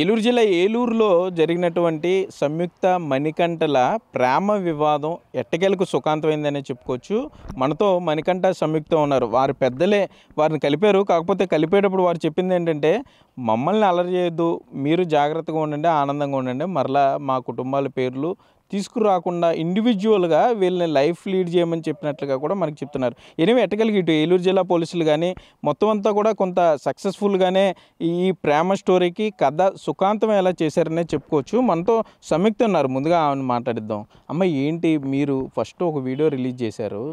ఏలూరు జిల్లా ఏలూరులో జరిగినటువంటి సంయుక్త మణికంఠల ప్రేమ వివాదం ఎట్టకేలకు సుఖాంతమైందనే చెప్పుకోవచ్చు. మనతో మణికంఠ సంయుక్త ఉన్నారు. వారి పెద్దలే వారిని కలిపారు. కాకపోతే కలిపేటప్పుడు వారు చెప్పింది ఏంటంటే, మమ్మల్ని అల్లరి చేయొద్దు, మీరు జాగ్రత్తగా ఉండండి, ఆనందంగా ఉండండి, మరలా మా కుటుంబాల పేర్లు తీసుకురాకుండా ఇండివిజువల్గా వీళ్ళని లైఫ్ లీడ్ చేయమని చెప్పినట్లుగా కూడా మనకి చెప్తున్నారు. ఎనివే ఎట్టకేలకు ఇటు ఏలూరు జిల్లా పోలీసులు కానీ మొత్తం అంతా కూడా కొంత సక్సెస్ఫుల్గానే ఈ ప్రేమ స్టోరీకి కథ సుఖాంతం ఎలా చేశారనే చెప్పుకోవచ్చు. మనతో సంయుక్త ఉన్నారు. ముందుగా ఆమెను మాట్లాడిద్దాం. అమ్మ, ఏంటి మీరు ఫస్ట్ ఒక వీడియో రిలీజ్ చేశారు,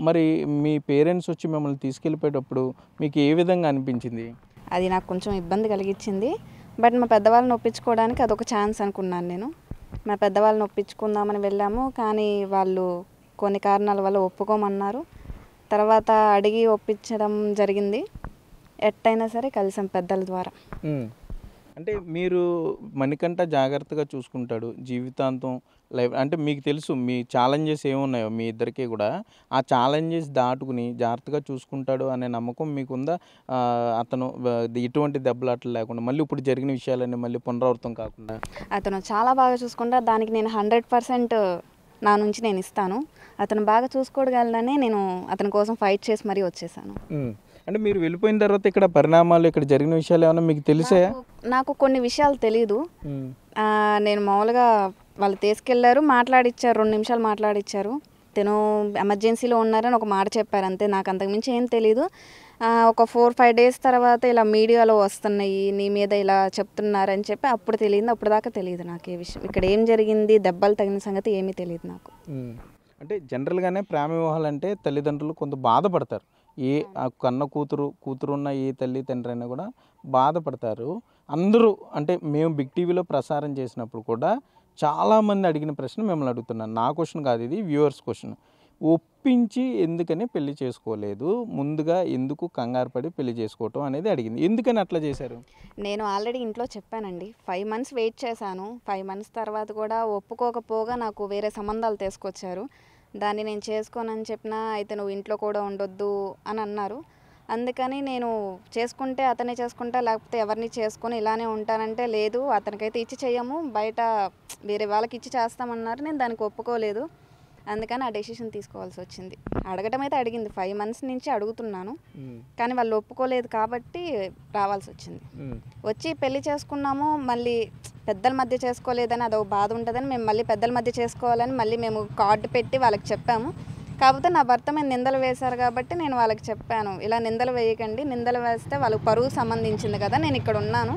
మరి మీ పేరెంట్స్ వచ్చి మిమ్మల్ని తీసుకెళ్ళిపోయేటప్పుడు మీకు ఏ విధంగా అనిపించింది? అది నాకు కొంచెం ఇబ్బంది కలిగించింది. బట్ మా పెద్దవాళ్ళని ఒప్పించుకోవడానికి అదొక ఛాన్స్ అనుకున్నాను నేను. మా పెద్దవాళ్ళని ఒప్పించుకుందామని వెళ్ళాము, కానీ వాళ్ళు కొన్ని కారణాల వల్ల ఒప్పుకోమన్నారు. తర్వాత అడిగి ఒప్పించడం జరిగింది. ఎట్టయినా సరే కలిసాం పెద్దల ద్వారా. అంటే మీరు మణికంఠ జాగ్రత్తగా చూసుకుంటాడు జీవితాంతం లైఫ్, అంటే మీకు తెలుసు మీ ఛాలెంజెస్ ఏమున్నాయో మీ ఇద్దరికి కూడా, ఆ ఛాలెంజెస్ దాటుకుని జాగ్రత్తగా చూసుకుంటాడు అనే నమ్మకం మీకుందా? అతను ఎటువంటి దెబ్బలాటలు లేకుండా మళ్ళీ ఇప్పుడు జరిగిన విషయాలన్నీ మళ్ళీ పునరావృతం కాకుండా అతను చాలా బాగా చూసుకుంటా. దానికి నేను 100% నా నుంచి నేను ఇస్తాను. అతను బాగా చూసుకోగలనని నేను అతని కోసం ఫైట్ చేసి మరీ వచ్చేసాను. అంటే మీరు వెళ్ళిపోయిన తర్వాత ఇక్కడ పరిణామాలు, ఇక్కడ జరిగిన విషయాలు ఏమైనా మీకు తెలిసాయా? నాకు కొన్ని విషయాలు తెలీదు. నేను మామూలుగా వాళ్ళు తీసుకెళ్లారు, మాట్లాడిచ్చారు, 2 నిమిషాలు మాట్లాడిచ్చారు. తను ఎమర్జెన్సీలో ఉన్నారని ఒక మాట చెప్పారు అంతే. నాకు అంతకుమించి ఏం తెలీదు. ఒక 4-5 డేస్ తర్వాత ఇలా మీడియాలో వస్తున్నాయి, నీ మీద ఇలా చెప్తున్నారని చెప్పి అప్పుడు తెలియదు. అప్పుడు దాకా తెలియదు నాకు ఏ విషయం, ఇక్కడ ఏం జరిగింది, దెబ్బలు తగిన సంగతి ఏమీ తెలియదు నాకు. అంటే జనరల్గానే ప్రేమ వివాహాలు అంటే తల్లిదండ్రులు కొంత బాధపడతారు. ఏ కన్న కూతురున్న ఏ తల్లి తండ్రి అయినా కూడా బాధపడతారు అందరూ. అంటే మేము బిగ్ టీవీలో ప్రసారం చేసినప్పుడు కూడా చాలామంది అడిగిన ప్రశ్న మిమ్మల్ని అడుగుతున్నాను. నా క్వశ్చన్ కాదు, ఇది వ్యూవర్స్ క్వశ్చన్. ఒప్పించి ఎందుకని పెళ్లి చేసుకోలేదు, ముందుగా ఎందుకు కంగారు పడి పెళ్లి చేసుకోవటం అనేది అడిగింది. ఎందుకని అట్లా చేశారు? నేను ఆల్రెడీ ఇంట్లో చెప్పానండి. 5 months వెయిట్ చేశాను. 5 months తర్వాత కూడా ఒప్పుకోకపోగా నాకు వేరే సంబంధాలు తీసుకొచ్చారు. దాన్ని నేను చేసుకోనని చెప్పినా, అయితే నువ్వు ఇంట్లో కూడా ఉండొద్దు అని అన్నారు. అందుకని నేను చేసుకుంటే అతనే చేసుకుంటా, లేకపోతే ఎవరిని చేసుకొని ఇలానే ఉంటానంటే, లేదు అతనికైతే ఇచ్చి చెయ్యము, బయట వేరే వాళ్ళకి ఇచ్చి చేస్తామన్నారు. నేను దానికి ఒప్పుకోలేదు. అందుకని ఆ డెసిషన్ తీసుకోవాల్సి వచ్చింది. అడగటం అయితే అడిగింది, 5 months నుంచి అడుగుతున్నాను, కానీ వాళ్ళు ఒప్పుకోలేదు కాబట్టి రావాల్సి వచ్చింది. వచ్చి పెళ్లి చేసుకున్నాము. మళ్ళీ పెద్దల మధ్య చేసుకోలేదని అదొక బాధ ఉంటుందని మేము మళ్ళీ పెద్దల మధ్య చేసుకోవాలని మళ్ళీ మేము కార్డు పెట్టి వాళ్ళకి చెప్పాము. కాకపోతే నా భర్త మీద నిందలు వేశారు కాబట్టి నేను వాళ్ళకి చెప్పాను, ఇలా నిందలు వేయకండి, నిందలు వేస్తే వాళ్ళకి పరువు సంబంధించింది కదా, నేను ఇక్కడ ఉన్నాను,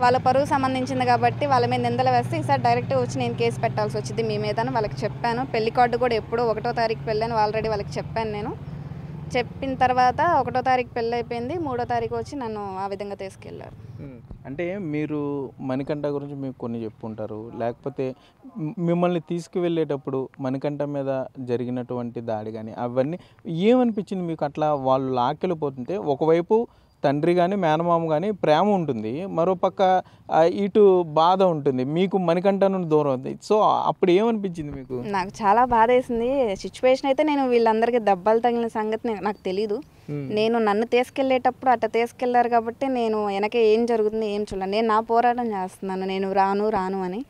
వాళ్ళ పరువు సంబంధించింది కాబట్టి వాళ్ళ మీద నిందలు వేస్తే ఈసారి డైరెక్ట్గా వచ్చి నేను కేసు పెట్టాల్సి వచ్చింది మీ మీద అని వాళ్ళకి చెప్పాను. పెళ్లి కార్డు కూడా ఎప్పుడో 1వ తారీఖు పెళ్ళని ఆల్రెడీ వాళ్ళకి చెప్పాను. నేను చెప్పిన తర్వాత 1వ తారీఖు పెళ్ళి అయిపోయింది, 3వ తారీఖు వచ్చి నన్ను ఆ విధంగా తీసుకెళ్లారు. అంటే మీరు మణికంఠ గురించి మీకు కొన్ని చెప్పుకుంటారు, లేకపోతే మిమ్మల్ని తీసుకువెళ్ళేటప్పుడు మణికంఠ మీద జరిగినటువంటి దాడి కానీ అవన్నీ ఏమనిపించింది మీకు? అట్లా వాళ్ళు లాక్కెళ్ళిపోతుంటే ఒకవైపు తండ్రి కానీ మేనమామ కానీ ప్రేమ ఉంటుంది, మరోపక్క ఇటు బాధ ఉంటుంది, మీకు మణికంఠ నుండి దూరం ఉంది. సో అప్పుడు ఏమనిపించింది మీకు? నాకు చాలా బాధ వేసింది. సిచ్యువేషన్ అయితే నేను వీళ్ళందరికీ దెబ్బలు తగిలిన సంగతి నాకు తెలీదు. నేను నన్ను తీసుకెళ్లేటప్పుడు అట్లా తీసుకెళ్లారు కాబట్టి నేను వెనక ఏం జరుగుతుంది ఏం చూడలేదు. నేను నా పోరాటం చేస్తున్నాను, నేను రాను అని.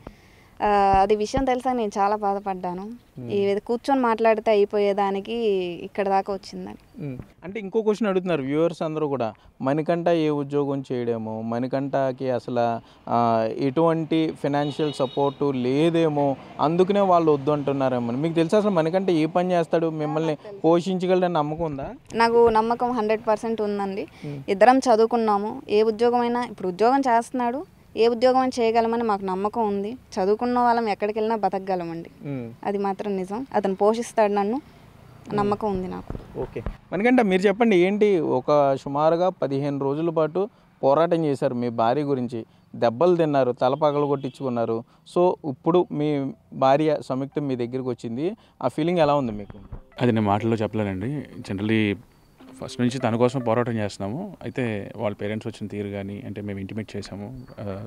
అది విషయం తెలిసాక నేను చాలా బాధపడ్డాను. ఏది కూర్చొని మాట్లాడితే అయిపోయేదానికి ఇక్కడ దాకా వచ్చిందని. అంటే ఇంకో క్వశ్చన్ అడుగుతున్నారు వ్యూవర్స్ అందరూ కూడా, మణికంఠ ఏ ఉద్యోగం చేయడేమో, మణికంఠకి అసలు ఎటువంటి ఫైనాన్షియల్ సపోర్టు లేదేమో, అందుకనే వాళ్ళు వద్దు అంటున్నారేమో. మీకు తెలుసు అసలు మణికంఠ ఏ పని చేస్తాడు, మిమ్మల్ని పోషించగలడని నమ్మకం ఉందా? నాకు నమ్మకం 100% ఉందండి. ఇద్దరం చదువుకున్నాము. ఏ ఉద్యోగమైనా, ఇప్పుడు ఉద్యోగం చేస్తున్నాడు, ఏ ఉద్యోగం చేయగలమని మాకు నమ్మకం ఉంది. చదువుకున్న వాళ్ళం ఎక్కడికి వెళ్ళినా బతకగలమండి, అది మాత్రం నిజం. అతను పోషిస్తాడు నన్ను, నమ్మకం ఉంది నాకు. ఓకే మణికంఠ, మీరు చెప్పండి, ఏంటి ఒక సుమారుగా 15 రోజుల పాటు పోరాటం చేశారు మీ భార్య గురించి, దెబ్బలు తిన్నారు, తల పగలు కొట్టించుకున్నారు. సో ఇప్పుడు మీ భార్య సంయుక్త మీ దగ్గరికి వచ్చింది, ఆ ఫీలింగ్ ఎలా ఉంది మీకు? అది నేను మాటల్లో చెప్పలేనండి. జనరలీ ఫస్ట్ నుంచి తన కోసం పోరాటం చేస్తున్నాము. అయితే వాళ్ళ పేరెంట్స్ వచ్చిన తీరు కానీ, అంటే మేము ఇంటిమేట్ చేసాము,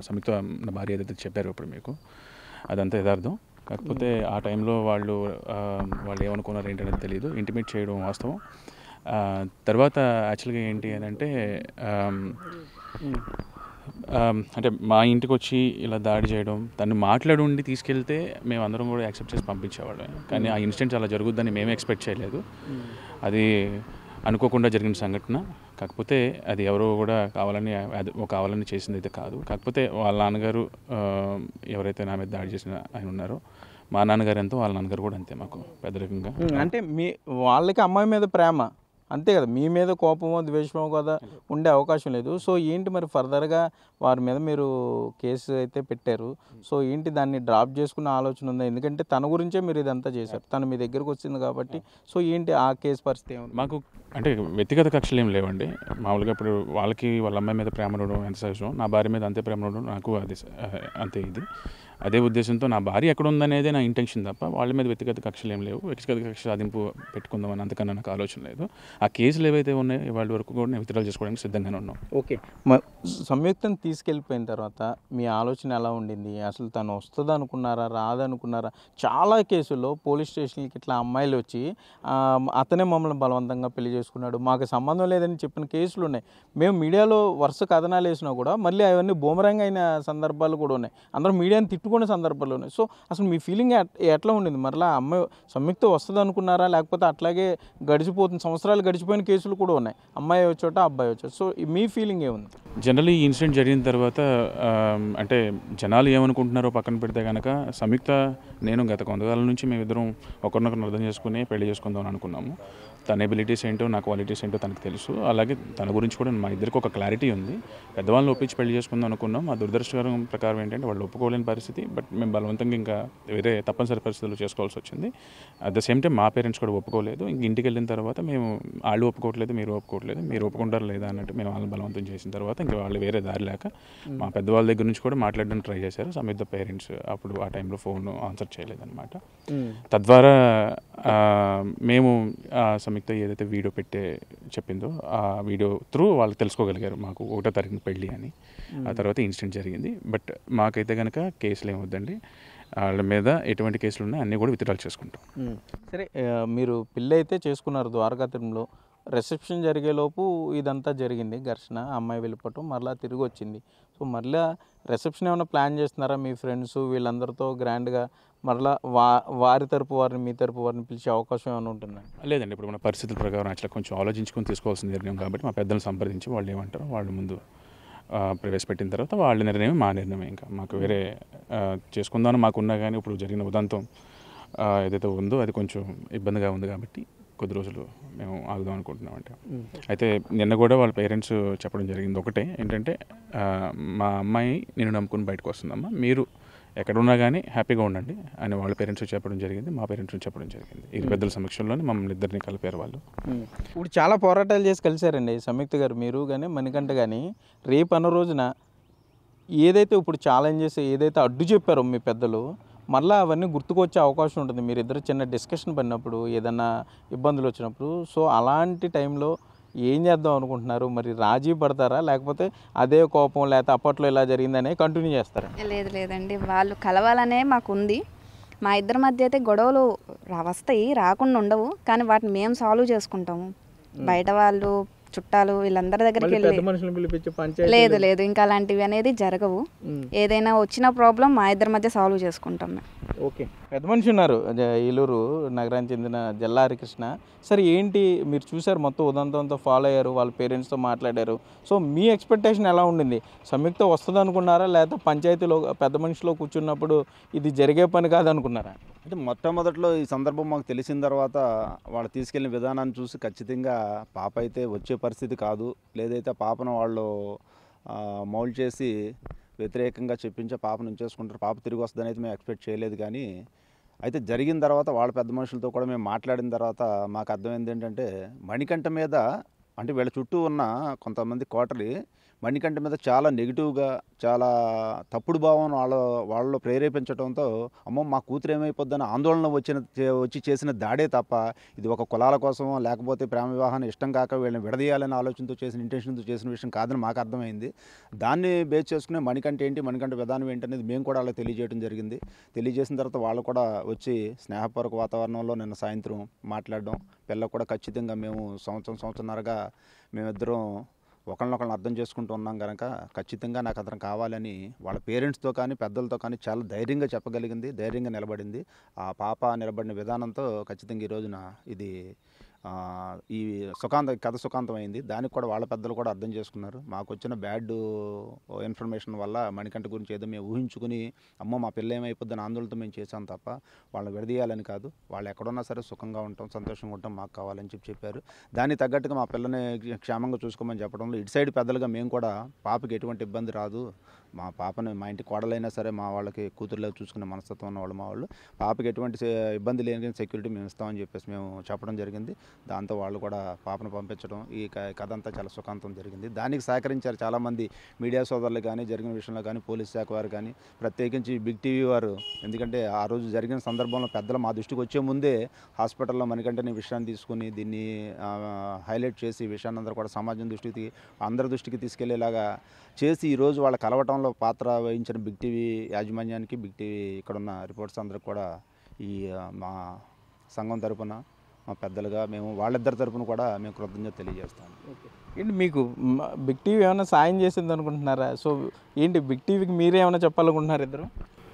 సంయుక్త నా భార్య ఏదైతే చెప్పారు ఇప్పుడు మీకు, అదంతా యథార్థం. కాకపోతే ఆ టైంలో వాళ్ళు ఏమనుకున్నారు ఏంటనేది తెలియదు. ఇంటిమేట్ చేయడం వాస్తవం. తర్వాత యాక్చువల్గా ఏంటి అని అంటే అంటే మా ఇంటికి వచ్చి ఇలా దాడి చేయడం, తను మాట్లాడి ఉండి తీసుకెళ్తే మేమందరం కూడా యాక్సెప్ట్ చేసి పంపించేవాళ్ళం. కానీ ఆ ఇన్సిడెంట్స్ అలా జరుగుద్దని మేమే ఎక్స్పెక్ట్ చేయలేదు. అది అనుకోకుండా జరిగిన సంఘటన. కాకపోతే అది ఎవరో కూడా కావాలని చేసింది అయితే కాదు. కాకపోతే వాళ్ళ నాన్నగారు ఎవరైతే నా మీద దాడి చేసిన ఆయన ఉన్నారో, మా నాన్నగారు ఎంతో వాళ్ళ నాన్నగారు కూడా అంతే మాకు పెద్దరికంగా. అంటే వాళ్ళకి అమ్మాయి మీద ప్రేమ అంతే కదా, మీ మీద కోపమో ద్వేషమో కదా ఉండే అవకాశం లేదు. సో ఏంటి మరి ఫర్దర్గా వారి మీద మీరు కేసు అయితే పెట్టారు. సో ఏంటి దాన్ని డ్రాప్ చేసుకున్న ఆలోచన ఉందా? ఎందుకంటే తన గురించే మీరు ఇదంతా చేశారు, తను మీ దగ్గరకు వచ్చింది కాబట్టి. సో ఏంటి ఆ కేసు పరిస్థితి ఏమి? మాకు అంటే వ్యక్తిగత కక్షలు ఏం లేవండి. మామూలుగా ఇప్పుడు వాళ్ళకి వాళ్ళ అమ్మాయి మీద ప్రేమ ఉండడం ఎంత సహజం, నా భార్య మీద అంతే ప్రేమ ఉండడం నాకు అంతే ఇది. అదే ఉద్దేశంతో నా భార్య ఎక్కడ ఉందనేదే నా ఇంటెన్షన్ తప్ప వాళ్ళ మీద వ్యక్తిగత కక్షలు ఏం లేవు. వ్యక్తిగత కక్ష సాధింపు పెట్టుకుందామని అంతకన్నా నాకు ఆలోచన లేదు. ఆ కేసులు ఏవైతే ఉన్నాయో ఇవాళ వరకు కూడా నేను విత్డ్రా చేసుకోవడానికి సిద్ధంగానే ఉన్నాం. ఓకే, సంయుక్తం తీసుకెళ్ళిపోయిన తర్వాత మీ ఆలోచన ఎలా ఉండింది? అసలు తను వస్తుంది అనుకున్నారా, రాదనుకున్నారా? చాలా కేసుల్లో పోలీస్ స్టేషన్కి ఇట్లా అమ్మాయిలు వచ్చి అతనే మమ్మల్ని బలవంతంగా పెళ్లి చేసుకున్నాడు, మాకు సంబంధం లేదని చెప్పిన కేసులు ఉన్నాయి. మేము మీడియాలో వరుస కథనాలు వేసినా కూడా మళ్ళీ అవన్నీ బూమరంగ్ అయిన సందర్భాలు కూడా ఉన్నాయి. అందరూ మీడియాని తిట్టుకునే సందర్భాలు ఉన్నాయి. సో అసలు మీ ఫీలింగ్ ఎట్లా ఉండింది? మరలా అమ్మాయి సంయుక్త వస్తుంది అనుకున్నారా, లేకపోతే అట్లాగే గడిచిపోతుంది, సంవత్సరాలు గడిచిపోయిన కేసులు కూడా ఉన్నాయి, అమ్మాయి వచ్చోట అబ్బాయి వచ్చోట. సో మీ ఫీలింగ్ ఏముంది? జనరల్లీ ఈ ఇన్సిడెంట్ జరిగిన తర్వాత అంటే జనాలు ఏమనుకుంటున్నారో పక్కన పెడితే కనుక, సంయుక్త నేను గత కొంతకాలం నుంచి మేమిద్దరం ఒకరినొకరు అర్థం చేసుకుని పెళ్లి చేసుకుందాం అనుకున్నాము. తన ఎబిలిటీస్ ఏంటో నా క్వాలిటీస్ ఏంటో తనకు తెలుసు. అలాగే తన గురించి కూడా మా ఇద్దరికి ఒక క్లారిటీ ఉంది. పెద్దవాళ్ళని ఒప్పించి పెళ్లి చేసుకుందాం అనుకున్నాం. ఆ దురదృష్టకరం ప్రకారం ఏంటంటే వాళ్ళు ఒప్పుకోలేని పరిస్థితి. బట్ మేము బలవంతంగా ఇంకా వేరే తప్పనిసరి పరిస్థితుల్లో చేసుకోవాల్సి వచ్చింది. అట్ ద సేమ్ టైం మా పేరెంట్స్ కూడా ఒప్పుకోలేదు. ఇంటికి వెళ్ళిన తర్వాత మేము వాళ్ళు ఒప్పుకోవట్లేదు, మీరు ఒప్పుకుంటారు లేదా అన్నట్టు మేము వాళ్ళని బలవంతం చేసిన తర్వాత ఇంకా వాళ్ళు వేరే దారి లేక మా పెద్దవాళ్ళ దగ్గర నుంచి కూడా మాట్లాడడానికి ట్రై చేశారు. సంయుక్త పేరెంట్స్ అప్పుడు ఆ టైంలో ఫోన్ ఆన్సర్ చేయలేదన్నమాట. తద్వారా మేము సంయుక్త ఏదైతే వీడియో చెప్పిందో ఆ వీడియో త్రూ వాళ్ళు తెలుసుకోగలిగారు మాకు 1వ తారీఖున పెళ్ళి అని. ఆ తర్వాత ఇన్సిడెంట్ జరిగింది. బట్ మాకైతే కనుక కేసులు ఏమొద్దండి, వాళ్ళ మీద ఎటువంటి కేసులు ఉన్నాయి అన్నీ కూడా విత్డ్రా చేసుకుంటాం. సరే, మీరు పెళ్ళి అయితే చేసుకున్నారు ద్వారకాతిరంలో. రిసెప్షన్ జరిగేలోపు ఇదంతా జరిగింది ఘర్షణ, అమ్మాయి వెళ్ళిపోవటం, మరలా తిరిగి వచ్చింది. సో మరలా రిసెప్షన్ ఏమైనా ప్లాన్ చేస్తున్నారా మీ ఫ్రెండ్స్ వీళ్ళందరితో గ్రాండ్గా? మరలా వారి తరపు వారిని మీ తరపు వారిని పిలిచే అవకాశం ఏమైనా ఉంటుందా? లేదండి, ఇప్పుడు మన పరిస్థితుల ప్రకారం యాక్చువల్గా కొంచెం ఆలోచించుకొని తీసుకోవాల్సిన నిర్ణయం కాబట్టి మా పెద్దలను సంప్రదించి వాళ్ళు ఏమంటారో వాళ్ళు ముందు ప్రవేశపెట్టిన తర్వాత వాళ్ళ నిర్ణయం మా నిర్ణయం. ఇంకా మాకు వేరే చేసుకుందామని మాకున్నా కానీ ఇప్పుడు జరిగిన ఉదంతం ఏదైతే ఉందో అది కొంచెం ఇబ్బందిగా ఉంది కాబట్టి కొద్ది రోజులు మేము ఆగుదాం అనుకుంటున్నాం. అంటే అయితే నిన్న కూడా వాళ్ళ పేరెంట్స్ చెప్పడం జరిగింది ఒకటే, ఏంటంటే మా అమ్మాయి నేను నమ్ముకుని బయటకు వస్తుందమ్మా, మీరు ఎక్కడున్నా కానీ హ్యాపీగా ఉండండి అని వాళ్ళ పేరెంట్స్ చెప్పడం జరిగింది, మా పేరెంట్స్ చెప్పడం జరిగింది. ఇది పెద్దల సమక్షంలోనే మమ్మల్ని ఇద్దరిని కలిపారు వాళ్ళు. ఇప్పుడు చాలా పోరాటాలు చేసి కలిశారండి సంయుక్త గారు, మీరు కానీ మణికంఠ కానీ. రేపు అన్న రోజున ఏదైతే ఇప్పుడు ఛాలెంజెస్ ఏదైతే అడ్డు చెప్పారో మీ పెద్దలు, మళ్ళీ అవన్నీ గుర్తుకొచ్చే అవకాశం ఉంటుంది మీరిద్దరు చిన్న డిస్కషన్ పడినప్పుడు, ఏదన్నా ఇబ్బందులు వచ్చినప్పుడు. సో అలాంటి టైంలో ఏం చేద్దాం అనుకుంటున్నారు? మరి రాజీ పడతారా, లేకపోతే అదే కోపం లేకపోతే అప్పట్లో ఇలా జరిగిందనే కంటిన్యూ చేస్తారా? లేదండి, వాళ్ళు కలవాలనే మాకు ఉంది. మా ఇద్దరి మధ్య అయితే గొడవలు వస్తాయి, రాకుండా ఉండవు, కానీ వాటిని మేము సాల్వ్ చేసుకుంటాము. బయట వాళ్ళు చుట్టాలు వీళ్ళందరి దగ్గరికి వెళ్ళి లేదు ఇంకా అలాంటివి అనేది జరగవు. ఏదైనా వచ్చిన ప్రాబ్లం మా ఇద్దరి మధ్య సాల్వ్ చేసుకుంటాం. ఓకే, పెద్ద మనిషి ఉన్నారు ఏలూరు నగరానికి చెందిన జల్లా హరికృష్ణ. సరే ఏంటి మీరు చూసారు, మొత్తం ఉదంతంతో ఫాలో అయ్యారు, వాళ్ళ పేరెంట్స్తో మాట్లాడారు. సో మీ ఎక్స్పెక్టేషన్ ఎలా ఉండింది? సంయుక్త వస్తుంది అనుకున్నారా, లేకపోతే పంచాయతీలో పెద్ద మనిషిలో కూర్చున్నప్పుడు ఇది జరిగే పని కాదనుకున్నారా? అంటే మొట్టమొదట్లో ఈ సందర్భం మాకు తెలిసిన తర్వాత వాళ్ళు తీసుకెళ్ళిన విధానాన్ని చూసి ఖచ్చితంగా పాప అయితే వచ్చే పరిస్థితి కాదు, లేదైతే పాపను వాళ్ళు మౌల్డ్ చేసి వ్యతిరేకంగా చెప్పించే పాపను ఉంచేసుకుంటారు, పాప తిరిగి వస్తుంది అనేది మేము ఎక్స్పెక్ట్ చేయలేదు. కానీ అయితే జరిగిన తర్వాత వాళ్ళ పెద్ద మనుషులతో కూడా మేము మాట్లాడిన తర్వాత మాకు అర్థమైంది ఏంటంటే, మణికంఠ మీద అంటే వీళ్ళ చుట్టూ ఉన్న కొంతమంది కోటరి మణికంఠ మీద చాలా నెగిటివ్గా, చాలా తప్పుడు భావం వాళ్ళలో ప్రేరేపించడంతో, అమ్మో మా కూతురు ఏమైపోద్దని ఆందోళన వచ్చి చేసిన దాడే తప్ప ఇది ఒక కులాల కోసమో లేకపోతే ప్రేమ వివాహాన్ని ఇష్టం కాక వీళ్ళని విడదీయాలనే ఆలోచనతో చేసిన ఇంటెన్షన్తో చేసిన విషయం కాదని మాకు అర్థమైంది. దాన్ని బేస్ చేసుకునే మణికంఠ ఏంటి, మణికంఠ విధానం ఏంటి అనేది మేము కూడా వాళ్ళకి తెలియజేయడం జరిగింది. తెలియజేసిన తర్వాత వాళ్ళు కూడా వచ్చి స్నేహపూర్వక వాతావరణంలో నిన్న సాయంత్రం మాట్లాడడం, పిల్ల కూడా ఖచ్చితంగా మేము సంవత్సరంన్నరగా మేమిద్దరం ఒకళ్ళనొకళ్ళని అర్థం చేసుకుంటూ ఉన్నాం కనుక ఖచ్చితంగా నాకు అతను కావాలని వాళ్ళ పేరెంట్స్తో కానీ పెద్దలతో కానీ చాలా ధైర్యంగా చెప్పగలిగింది, ధైర్యంగా నిలబడింది. ఆ పాప నిలబడిన విధానంతో ఖచ్చితంగా ఈ రోజున ఇది ఈ కథ సుఖాంతమైంది. దానికి కూడా వాళ్ళ పెద్దలు కూడా అర్థం చేసుకున్నారు. మాకు వచ్చిన బ్యాడ్ ఇన్ఫర్మేషన్ వల్ల మణికంఠ గురించి ఏదో మేము ఊహించుకుని అమ్మో మా పిల్ల ఏమైపోద్దని ఆందోళనతో మేము చేసాం తప్ప వాళ్ళని విడదీయాలని కాదు. వాళ్ళు ఎక్కడున్నా సరే సుఖంగా ఉంటాం, సంతోషంగా ఉంటాం, మాకు కావాలని చెప్పారు. దానికి తగ్గట్టుగా మా పిల్లని క్షేమంగా చూసుకోమని చెప్పడంలో ఇటు సైడ్ పెద్దలుగా మేము కూడా పాపకి ఎటువంటి ఇబ్బంది రాదు, మా పాపని మా ఇంటి కోడలైనా సరే మా వాళ్ళకి కూతురులాగా చూసుకునే మనస్తత్వం ఉన్న వాళ్ళు మా వాళ్ళు, పాపకి ఎటువంటి ఇబ్బంది లేని సెక్యూరిటీ మేము ఇస్తామని చెప్పేసి మేము చెప్పడం జరిగింది. దాంతో వాళ్ళు కూడా పాపను పంపించడం ఈ కథ అంతా చాలా సుఖాంతం జరిగింది. దానికి సహకరించారు చాలామంది మీడియా సోదరులు కానీ, జరిగిన విషయంలో కానీ పోలీస్ శాఖ వారు కానీ, ప్రత్యేకించి బిగ్ టీవీ వారు. ఎందుకంటే ఆ రోజు జరిగిన సందర్భంలో పెద్దలు మా దృష్టికి వచ్చే ముందే హాస్పిటల్లో మణికంఠని విషయాన్ని తీసుకుని దీన్ని హైలైట్ చేసి విషయాన్ని అందరూ కూడా సమాజం దృష్టికి అందరి దృష్టికి తీసుకెళ్లేలాగా చేసి ఈరోజు వాళ్ళ కలవటంలో పాత్ర వహించిన బిగ్ టీవీ యాజమాన్యానికి, బిగ్ టీవీ ఇక్కడున్న రిపోర్టర్స్ అందరికి కూడా ఈ మా సంఘం తరపున మా పెద్దలుగా మేము వాళ్ళిద్దరి తరపున కూడా మేము కృతజ్ఞత తెలియజేస్తాము. ఏంటి మీకు బిగ్ టీవీ ఏమైనా సాయం చేసింది అనుకుంటున్నారా? సో ఏంటి బిగ్ టీవీకి మీరే ఏమైనా చెప్పాలనుకుంటున్నారు ఇద్దరు?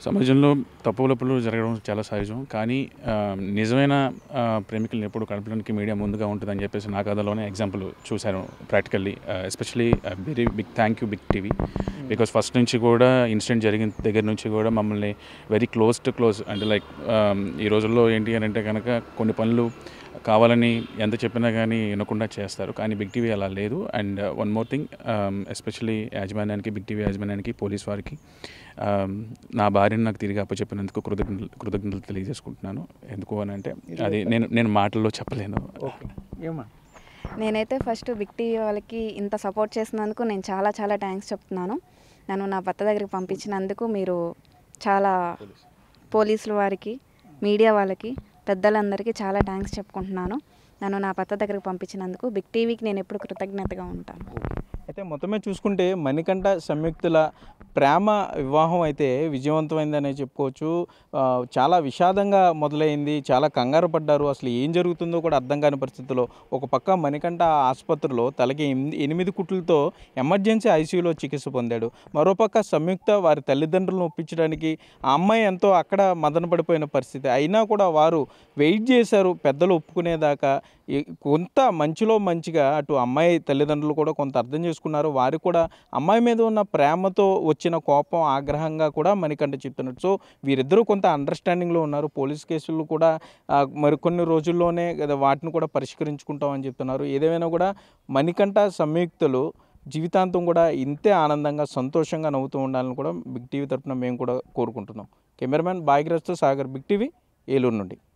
సమాజంలో తప్పులప్పులు జరగడం చాలా సహజం, కానీ నిజమైన ప్రేమికులను ఎప్పుడు కలపడానికి మీడియా ముందుగా ఉంటుందని చెప్పేసి నా కథలోనే ఎగ్జాంపుల్ చూశాను practically. Especially very big thank you Big TV, because first నుంచి కూడా ఇన్సిడెంట్ జరిగిన దగ్గర నుంచి కూడా మమ్మల్ని వెరీ క్లోజ్ అంటే లైక్ ఈ రోజుల్లో ఏంటి అని అంటే కనుక కొన్ని పనులు కావాలని ఎంత చెప్పినా కానీ వినకుండా చేస్తారు, కానీ బిగ్ టీవీ అలా లేదు. And one more thing, especially యాజమాన్యానికి, బిగ్ టీవీ యాజమాన్యానికి, పోలీస్ వారికి నా భార్యను నాకు తిరిగి అప్పచెప్పినందుకు కృతజ్ఞతలు తెలియజేసుకుంటున్నాను. ఎందుకు అని అంటే అది నేను మాటల్లో చెప్పలేను. నేనైతే ఫస్ట్ బిగ్ టీవీ వాళ్ళకి ఇంత సపోర్ట్ చేసినందుకు నేను చాలా చాలా థ్యాంక్స్ చెప్తున్నాను. నన్ను నా భర్త దగ్గరికి పంపించినందుకు మీరు చాలా పోలీసుల వారికి, మీడియా వాళ్ళకి, పెద్దలందరికీ చాలా థ్యాంక్స్ చెప్పుకుంటున్నాను. నన్ను నా భర్త దగ్గరికి పంపించినందుకు బిగ్ టీవీకి నేను ఎప్పుడు కృతజ్ఞతగా ఉంటాను. అయితే మొత్తమే చూసుకుంటే మణికంఠ సంయుక్తుల ప్రేమ వివాహం అయితే విజయవంతమైందనే చెప్పుకోవచ్చు. చాలా విషాదంగా మొదలైంది, చాలా కంగారు పడ్డారు. అసలు ఏం జరుగుతుందో కూడా అర్థం కాని పరిస్థితుల్లో ఒక పక్క మణికంఠ ఆసుపత్రిలో తలకి 8 కుట్లతో ఎమర్జెన్సీ ఐసీయూలో చికిత్స పొందాడు. మరోపక్క సంయుక్త వారి తల్లిదండ్రులను ఒప్పించడానికి ఆ అమ్మాయి ఎంతో అక్కడ మదన పడిపోయిన పరిస్థితి. అయినా కూడా వారు వెయిట్ చేశారు పెద్దలు ఒప్పుకునేదాకా. కొంత మంచిలో మంచిగా అటు అమ్మాయి తల్లిదండ్రులు కూడా కొంత అర్థం చేసుకున్నారు. వారు కూడా అమ్మాయి మీద ఉన్న ప్రేమతో వచ్చిన కోపం, ఆగ్రహంగా కూడా మణికంఠ చెప్తున్నారు. సో వీరిద్దరూ కొంత అండర్స్టాండింగ్లో ఉన్నారు. పోలీస్ కేసులు కూడా మరికొన్ని రోజుల్లోనే వాటిని కూడా పరిష్కరించుకుంటామని చెప్తున్నారు. ఏదేమైనా కూడా మణికంఠ సంయుక్తులు జీవితాంతం కూడా ఇంతే ఆనందంగా, సంతోషంగా నవ్వుతూ ఉండాలని కూడా బిగ్ టీవీ తరఫున మేము కూడా కోరుకుంటున్నాం. కెమెరామెన్ భాగ్యరాజ్తో సాగర్, బిగ్ టీవీ, ఏలూరు నుండి.